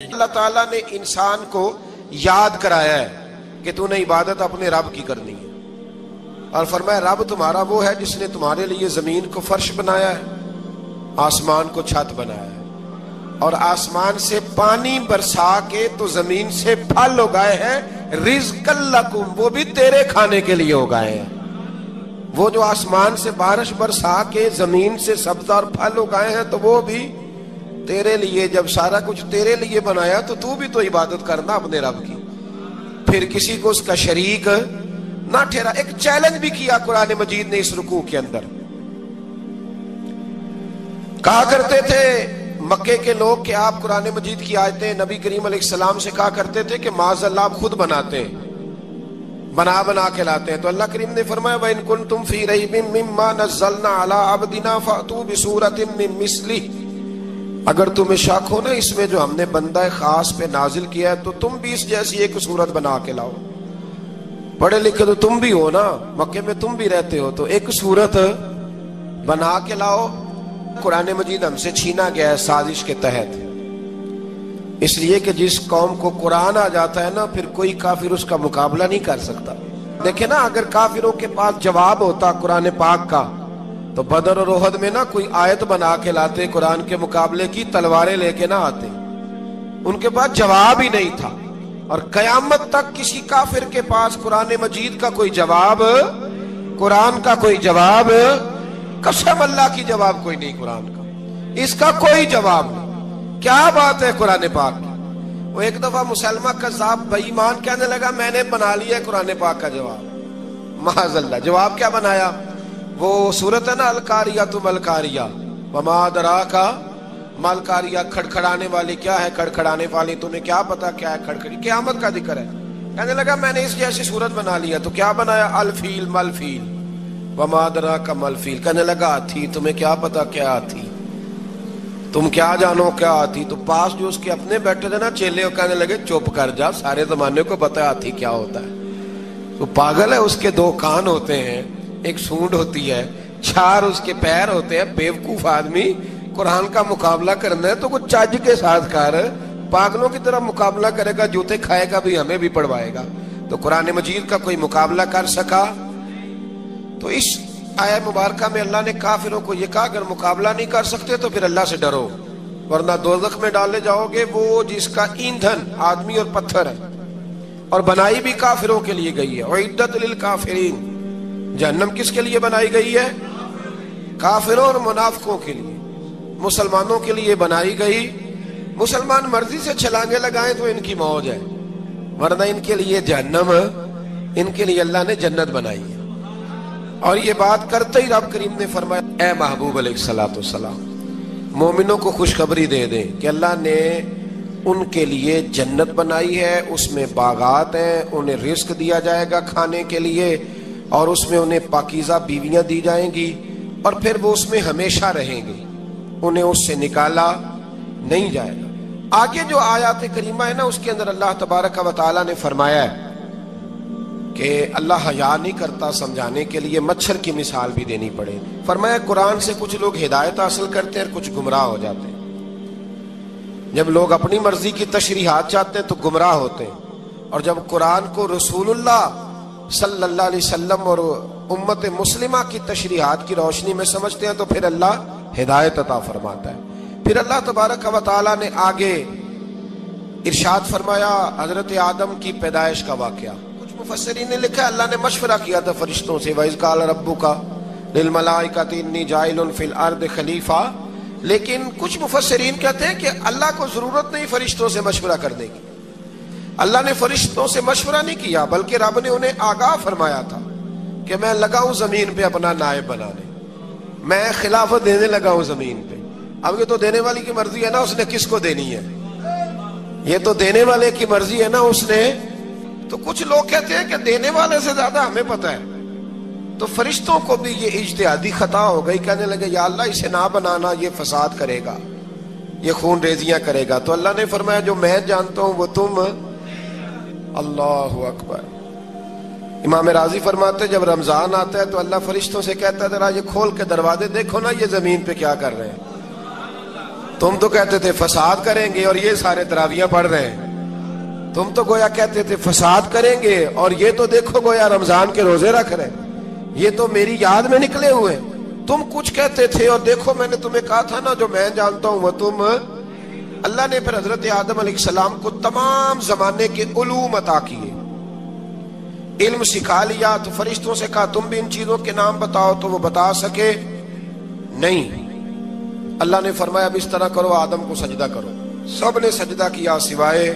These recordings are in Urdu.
اللہ تعالیٰ نے انسان کو یاد کرایا ہے کہ تو نے عبادت اپنے رب کی کرنی ہے، اور فرمایا رب تمہارا وہ ہے جس نے تمہارے لیے زمین کو فرش بنایا ہے، آسمان کو چھت بنایا ہے، اور آسمان سے پانی برسا کے تو زمین سے پھل اگائے ہیں، رزق لکم، وہ بھی تیرے کھانے کے لیے اگائے ہیں۔ وہ جو آسمان سے بارش برسا کے زمین سے سبز اور پھل اگائے ہیں تو وہ بھی تیرے لیے۔ جب سارا کچھ تیرے لیے بنایا تو بھی تو عبادت کرنا اپنے رب کی، پھر کسی کو اس کا شریک نہ ٹھہرا۔ ایک چیلنج بھی کیا قرآن مجید نے اس رکوع کے اندر، کہا کرتے تھے مکے کے لوگ کہ آپ قرآن مجید کی آیتیں نبی کریم علیہ السلام سے کہا کرتے تھے کہ معاذ اللہ آپ خود بناتے ہیں، بنا کے لاتے ہیں۔ تو اللہ کریم نے فرمایا وَإِن كُنتُمْ فِي رَيْبٍ مِّمَّا نَزَّلْنَا عَلَىٰ عَبْدِنَا فَأْتُوا بِسُورَةٍ مِّن مِّثْلِهِ، اگر تمہیں شک ہو نا اس میں جو ہم نے بندہ خاص پہ نازل کیا ہے تو تم بھی اس جیسی ایک صورت بنا کے لاؤ۔ پڑھے لکھے تو تم بھی ہو نا، مکے میں تم بھی رہتے ہو، تو ایک صورت بنا کے لاؤ۔ قرآن مجید ہم سے چھینا گیا ہے سازش کے تحت، اس لیے کہ جس قوم کو قرآن آ جاتا ہے نا پھر کوئی کافر اس کا مقابلہ نہیں کر سکتا۔ دیکھیں نا اگر کافروں کے پاس جواب ہوتا قرآن پاک کا تو بدر اور احد میں نا کوئی آیت بنا کے لاتے، قرآن کے مقابلے کی تلواریں لے کے نہ آتے، ان کے پاس جواب ہی نہیں تھا۔ اور قیامت تک کسی کافر کے پاس قرآن مجید کا کوئی جواب، قرآن کا کوئی جواب، قسم اللہ کی جواب کوئی نہیں، قرآن کا اس کا کوئی جواب نہیں۔ کیا بات ہے قرآن پاک کی۔ وہ ایک دفعہ مسلمہ کذاب بے ایمان کہنے لگا میں نے بنا لیا قرآن پاک کا جواب، معاذ اللہ۔ جواب کیا بنایا؟ وہ سورت ہے نا القاریۃ ملقاریہ، وما ادراک ملقاریہ، کھڑکھڑانے والی کیا ہے، کھڑکھڑانے والی تمہیں کیا پتا کیا ہے کھڑکھڑی، قیامت کا ذکر ہے۔ کہنے لگا میں نے اس جیسی صورت بنا لیا، تو کیا بنایا؟ الفیل ملفیل، وما ادراک ملفیل۔ کہنے لگا ہاتھی، تمہیں کیا پتا کیا ہاتھی، تم کیا جانو کیا ہاتھی۔ تو پاس جو اس کے اپنے بیٹھے تھے نا چیلے، وہ کہنے لگے چپ کر جا، سارے زمانے کو پتا ہے ہاتھی کیا ہوتا ہے۔ تو پاگل ہے، اس کے دو کان ہوتے ہیں، ایک سونڈ ہوتی ہے، چار اس کے پیر ہوتے ہیں۔ بیوقوف آدمی قرآن کا مقابلہ کرنا ہے تو کچھ چج کے ساتھ کر، پاگلوں کی طرح مقابلہ کرے گا، جوتے کھائے گا بھی، ہمیں بھی پڑھوائے گا۔ تو قرآن مجید کا کوئی مقابلہ کر سکا؟ تو اس آیت مبارکہ میں اللہ نے کافروں کو یہ کہا اگر مقابلہ نہیں کر سکتے تو پھر اللہ سے ڈرو، ورنہ دوزخ میں ڈالے جاؤ گے، وہ جس کا ایندھن آدمی اور پتھر ہے، اور بنائی بھی کافروں کے لیے گئی ہے۔ اعدت للکافرین، جہنم کس کے لیے بنائی گئی ہے؟ کافروں اور منافقوں کے لیے۔ مسلمانوں کے لیے بنائی گئی، مسلمان مرضی سے چھلانگے لگائیں تو ان کی موج ہے، ورنہ ان کے لیے جہنم، ان کے لیے اللہ نے جنت بنائی ہے۔ اور یہ بات کرتے ہی رب کریم نے فرمایا اے محبوب علیہ السلام مومنوں کو خوشخبری دے دیں کہ اللہ نے ان کے لیے جنت بنائی ہے، اس میں باغات ہیں، انہیں رزق دیا جائے گا کھانے کے لیے، اور اس میں انہیں پاکیزہ بیویاں دی جائیں گی، اور پھر وہ اس میں ہمیشہ رہیں گے، انہیں اس سے نکالا نہیں جائے گا۔ آگے جو آیات کریمہ ہے نا اس کے اندر اللہ تبارک و تعالیٰ نے فرمایا ہے کہ اللہ حیا نہیں کرتا سمجھانے کے لیے، مچھر کی مثال بھی دینی پڑے۔ فرمایا قرآن سے کچھ لوگ ہدایت حاصل کرتے ہیں اور کچھ گمراہ ہو جاتے ہیں۔ جب لوگ اپنی مرضی کی تشریحات چاہتے ہیں تو گمراہ ہوتے ہیں، اور جب قرآن کو رسول اللہ صلی اللہ علیہ وسلم اور امت مسلمہ کی تشریحات کی روشنی میں سمجھتے ہیں تو پھر اللہ ہدایت عطا فرماتا ہے۔ پھر اللہ تبارک و تعالیٰ نے آگے ارشاد فرمایا حضرت آدم کی پیدائش کا واقعہ۔ کچھ مفسرین نے لکھا اللہ نے مشورہ کیا تھا فرشتوں سے، وَإِذْ قَالَ رَبُّكَ لِلْمَلَائِكَةِ إِنِّي جَاعِلٌ فِي الْأَرْضِ خَلِيفَةً، لیکن کچھ مفسرین کہتے ہیں کہ اللہ کو ضرورت نہیں فرشتوں سے مشورہ کرنے کی، اللہ نے فرشتوں سے مشورہ نہیں کیا، بلکہ رب نے انہیں آگاہ فرمایا تھا کہ میں لگا ہوں زمین پہ اپنا نائب بنانے، میں خلافت دینے لگا ہوں زمین پہ۔ اب یہ تو دینے والی کی مرضی ہے نا اس نے کس کو دینی ہے، یہ تو دینے والے کی مرضی ہے نا اس نے۔ تو کچھ لوگ کہتے ہیں کہ دینے والے سے زیادہ ہمیں پتہ ہے، تو فرشتوں کو بھی یہ اجتہادی خطا ہو گئی، کہنے لگے یا اللہ اسے نہ بنانا، یہ فساد کرے گا، یہ خون ریزیاں کرے گا۔ تو اللہ نے فرمایا جو میں جانتا ہوں وہ تم، اللہ اکبر۔ امام راضی فرماتے جب رمضان آتا ہے تو اللہ فرشتوں سے کہتا ہے ذرا یہ کھول کے دروازے دیکھو نا یہ زمین پہ کیا کر رہے ہیں، تم تو کہتے تھے فساد کریں گے اور یہ سارے تراویحاں پڑھ رہے ہیں. تم تو گویا کہتے تھے فساد کریں گے اور یہ تو دیکھو گویا رمضان کے روزے رکھ رہے ہیں. یہ تو میری یاد میں نکلے ہوئے ہیں. تم کچھ کہتے تھے اور دیکھو میں نے تمہیں کہا تھا نا جو میں جانتا ہوں وہ تم. اللہ نے پھر حضرت آدم علیہ السلام کو تمام زمانے کے علوم عطا کیے, علم سکھا لیا. تو فرشتوں سے کہا تم بھی ان چیزوں کے نام بتاؤ, تو وہ بتا سکے نہیں. اللہ نے فرمایا اب اس طرح کرو, آدم کو سجدہ کرو. سب نے سجدہ کیا سوائے.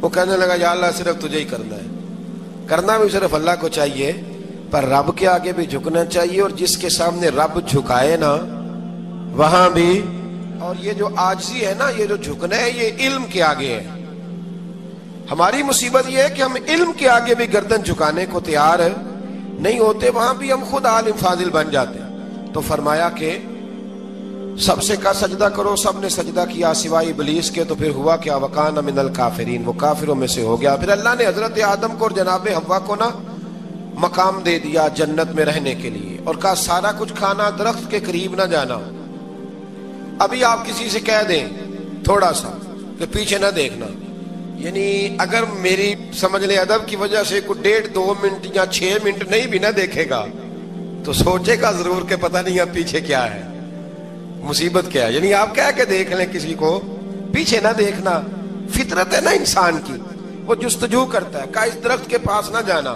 وہ کہنے لگا یا اللہ صرف تجھے ہی کرنا ہے. کرنا بھی صرف اللہ کو چاہیے, پر رب کے آگے بھی جھکنا چاہیے, اور جس کے سامنے رب جھکائے نا وہاں بھی. اور یہ جو عاجزی ہے نا, یہ جو جھکنا ہے, یہ علم کے آگے ہے. ہماری مصیبت یہ ہے کہ ہم علم کے آگے بھی گردن جھکانے کو تیار نہیں ہوتے, وہاں بھی ہم خود عالم فاضل بن جاتے ہیں. تو فرمایا کہ سب سے کہا سجدہ کرو, سب نے سجدہ کیا سوائے ابلیس کے. تو پھر ہوا کیا, وکان من الکافرین, وہ کافروں میں سے ہو گیا. پھر اللہ نے حضرت آدم کو اور جناب حوا کو نا مقام دے دیا جنت میں رہنے کے لیے, اور کہا سارا کچھ کھانا, درخت کے قریب نہ جانا. ابھی آپ کسی سے کہہ دیں تھوڑا سا کہ پیچھے نہ دیکھنا, یعنی اگر میری سمجھ لیں ادب کی وجہ سے کوئی 1.5-2 منٹ یا 6 منٹ نہیں بھی نہ دیکھے گا تو سوچے گا ضرور کہ پتہ نہیں اب پیچھے کیا ہے, مصیبت کیا ہے. یعنی آپ کہہ کے دیکھ لیں کسی کو, پیچھے نہ دیکھنا. فطرت ہے نا انسان کی, وہ جستجو کرتا ہے, کہا اس درخت کے پاس نہ جانا.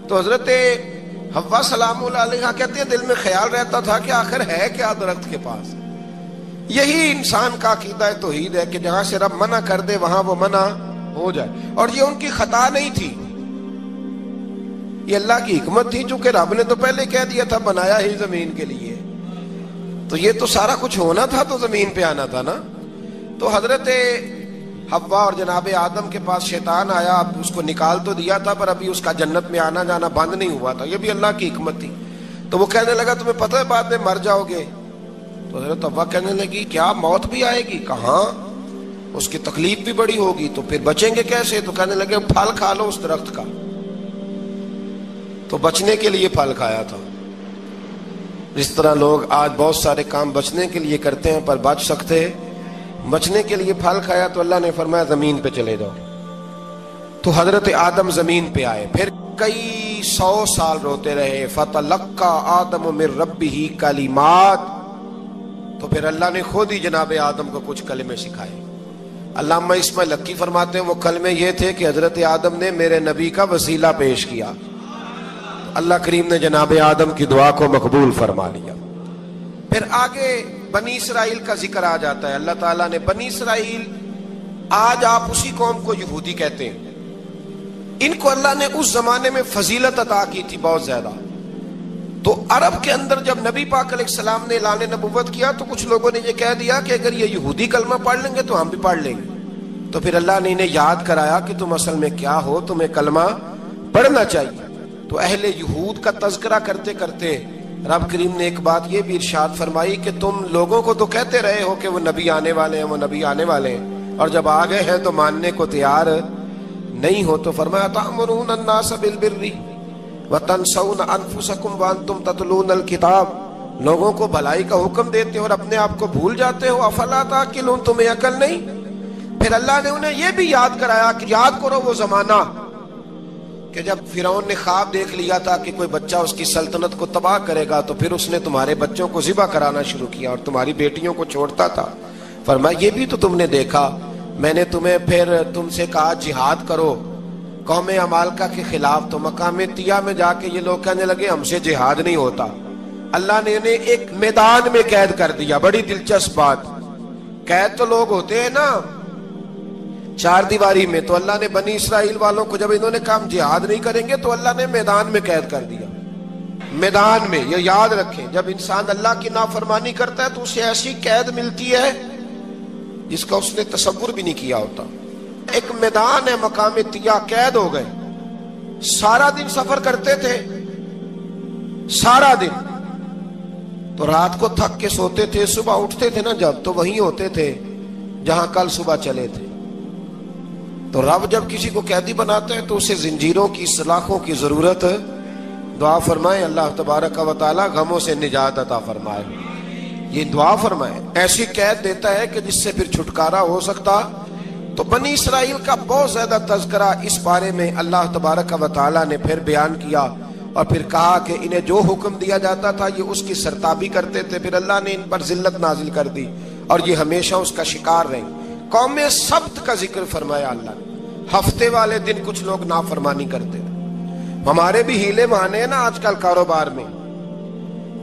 تو حضرت حوا سلام اللہ علیہ کہتے ہیں دل میں خیال رہتا تھا کہ آخر ہے کیا درخت کے پاس. یہی انسان کا عقیدہ توحید ہے کہ جہاں سے رب منع کر دے وہاں وہ منع ہو جائے. اور یہ ان کی خطا نہیں تھی, یہ اللہ کی حکمت تھی, چونکہ رب نے تو پہلے کہہ دیا تھا بنایا ہی زمین کے لیے, تو یہ تو سارا کچھ ہونا تھا تو زمین پہ آنا تھا نا. تو حضرت حوا اور جناب آدم کے پاس شیطان آیا, اب اس کو نکال تو دیا تھا پر ابھی اس کا جنت میں آنا جانا بند نہیں ہوا تھا, یہ بھی اللہ کی حکمت تھی. تو وہ کہنے لگا تمہیں پتہ ہے بعد میں مر جاؤ گے. تو حضرت حوا کہنے لگی کیا موت بھی آئے گی؟ کہاں, اس کی تکلیف بھی بڑی ہوگی, تو پھر بچیں گے کیسے؟ تو کہنے لگے پھل کھا لو اس درخت کا. تو بچنے کے لیے پھل کھایا تھا. جس طرح لوگ آج بہت سارے کام بچنے کے لیے کرتے ہیں پر بچ سکتے, بچنے کے لیے پھل کھایا. تو اللہ نے فرمایا زمین پہ چلے جاؤ. تو حضرت آدم زمین پہ آئے, پھر کئی 100 سال روتے رہے. فَتَلَقَّى آدَمُ مِن رَبِّهِ کَلِمَاتٍ, تو پھر اللہ نے خود ہی جناب آدم کو کچھ کلمے سکھائے. علامہ اسماعیل حقی فرماتے ہیں وہ کلمے یہ تھے کہ حضرت آدم نے میرے نبی کا وسیلہ پیش کیا, اللہ کریم نے جناب آدم کی دعا کو مقبول فرما لیا. پھر آگے بنی اسرائیل کا ذکر آ جاتا ہے. اللہ تعالیٰ نے بنی اسرائیل, آج آپ اسی قوم کو یہودی کہتے ہیں, ان کو اللہ نے اس زمانے میں فضیلت عطا کی تھی بہت زیادہ. تو عرب کے اندر جب نبی پاک علیہ السلام نے اعلان نبوت کیا تو کچھ لوگوں نے یہ کہہ دیا کہ اگر یہ یہودی کلمہ پڑھ لیں گے تو ہم بھی پڑھ لیں گے. تو پھر اللہ نے انہیں یاد کرایا کہ تم اصل میں کیا ہو, تمہیں کلمہ پڑھنا چاہیے. تو اہل یہود کا تذکرہ کرتے کرتے رب کریم نے ایک بات یہ بھی ارشاد فرمائی کہ تم لوگوں کو تو کہتے رہے ہو کہ وہ نبی آنے والے ہیں, وہ نبی آنے والے ہیں, اور جب آ گئے ہیں تو ماننے کو تیار نہیں ہو. تو فرمایا تأمرون الناس بالبر وتنسون انفسکم وانتم تتلون الکتاب, لوگوں کو بھلائی کا حکم دیتے ہو اور اپنے آپ کو بھول جاتے ہو. افلا تعقلون, تمہیں عقل نہیں؟ پھر اللہ نے انہیں یہ بھی یاد کرایا کہ یاد کرو وہ زمانہ کہ جب فرعون نے خواب دیکھ لیا تھا کہ کوئی بچہ اس کی سلطنت کو تباہ کرے گا, تو پھر اس نے تمہارے بچوں کو ذبح کرانا شروع کیا اور تمہاری بیٹیوں کو چھوڑتا تھا. فرمایا یہ بھی تو تم نے دیکھا, میں نے تمہیں پھر تم سے کہا جہاد کرو قوم عمالقہ کے خلاف, تو مقام طیہ میں جا کے یہ لوگ کہنے لگے ہم سے جہاد نہیں ہوتا. اللہ نے انہیں ایک میدان میں قید کر دیا. بڑی دلچسپ بات, قید تو لوگ ہوتے ہیں نا چار دیواری میں, تو اللہ نے بنی اسرائیل والوں کو جب انہوں نے کہا ہم جہاد نہیں کریں گے تو اللہ نے میدان میں قید کر دیا. میدان میں, یہ یاد رکھیں, جب انسان اللہ کی نافرمانی کرتا ہے تو اسے ایسی قید ملتی ہے جس کا اس نے تصور بھی نہیں کیا ہوتا. ایک میدان ہے مقام طیہ, قید ہو گئے, سارا دن سفر کرتے تھے, سارا دن, تو رات کو تھک کے سوتے تھے, صبح اٹھتے تھے نا جب, تو وہیں ہوتے تھے جہاں کل صبح چلے تھے. تو رب جب کسی کو قیدی بناتا ہے تو اسے زنجیروں کی سلاخوں کی ضرورت دعا فرمائے اللہ تبارک و تعالی غموں سے نجات عطا فرمائے. یہ دعا فرمائے، ایسی قید دیتا ہے کہ جس سے پھر چھٹکارا ہو سکتا۔ تو بنی اسرائیل کا بہت زیادہ تذکرہ اس بارے میں اللہ تبارک و تعالیٰ نے پھر بیان کیا، اور پھر کہا کہ انہیں جو حکم دیا جاتا تھا یہ اس کی سرتابی کرتے تھے، پھر اللہ نے ان پر ذلت نازل کر دی اور یہ ہمیشہ اس کا شکار رہیں۔ قوم سبت کا ذکر فرمایا اللہ نے، ہفتے والے دن کچھ لوگ نافرمانی کرتے ہیں۔ ہمارے بھی ہیلے بہانے ہیں نا آج کل کاروبار میں،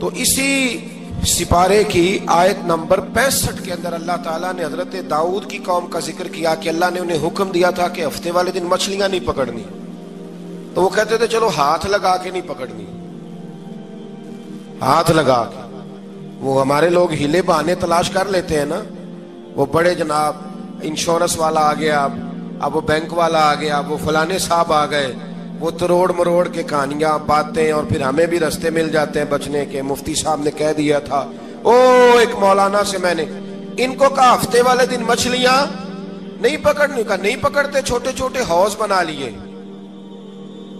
تو اسی سپارے کی آیت نمبر 65 کے اندر اللہ تعالیٰ نے حضرت داؤد کی قوم کا ذکر کیا کہ اللہ نے انہیں حکم دیا تھا کہ ہفتے والے دن مچھلیاں نہیں پکڑنی، تو وہ کہتے تھے چلو ہاتھ لگا کے نہیں پکڑنی، ہاتھ لگا کے۔ وہ ہمارے لوگ ہیلے بہانے تلاش کر لیتے ہیں نا، وہ بڑے جناب انشورنس والا آ گیا، اب وہ بینک والا آ گیا، وہ فلانے صاحب آ گئے، وہ تروڑ مروڑ کے کہانیاں باتیں، اور پھر ہمیں بھی رستے مل جاتے ہیں بچنے کے۔ مفتی صاحب نے کہہ دیا تھا، ایک مولانا سے میں نے ان کو کہا ہفتے والے دن مچھلیاں نہیں پکڑنی، کہا نہیں پکڑتے، چھوٹے چھوٹے حوض بنا لیے۔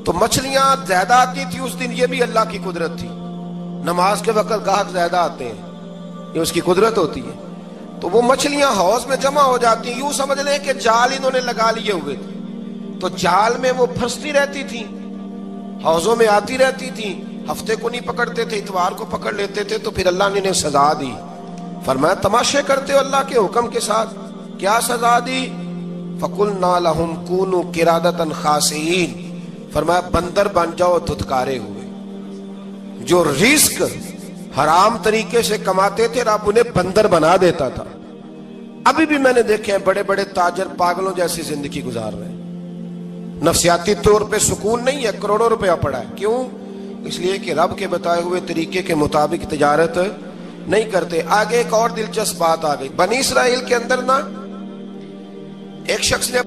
تو مچھلیاں زیادہ آتی تھی اس دن، یہ بھی اللہ کی قدرت تھی۔ نماز کے وقت گاہک زیادہ آتے ہیں، یہ اس کی قدرت ہوتی ہے۔ تو وہ مچھلیاں حوض میں جمع ہو جاتی ہیں، یوں سمجھ لیں کہ جال انہوں نے لگا لیے ہوئے تھے، تو جال میں وہ پھنستی رہتی تھی، حوضوں میں آتی رہتی تھی۔ ہفتے کو نہیں پکڑتے تھے، اتوار کو پکڑ لیتے تھے، تو پھر اللہ نے انہیں سزا دی۔ فرمایا تماشے کرتے ہو اللہ کے حکم کے ساتھ، کیا سزا دی؟ فَقُلْنَا لَهُمْ كُونُوا قِرَادَةً خَاسِئِينَ، فرمایا بندر بن جاؤ دھتکارے ہوئے۔ جو رزق حرام طریقے سے کماتے تھے رب انہیں بندر بنا دیتا تھا۔ ابھی بھی میں نے دیکھے ہیں بڑے بڑے تاجر پاگلوں جیسی زندگی گزار رہے ہیں، نفسیاتی طور پہ سکون نہیں ہے، کروڑوں روپیہ پڑا ہے۔ کیوں؟ اس لیے کہ رب کے بتائے ہوئے طریقے کے مطابق تجارت نہیں کرتے۔ آگے ایک اور دلچسپ بات آ گئی، بنی اسرائیل کے اندر نا ایک شخص نے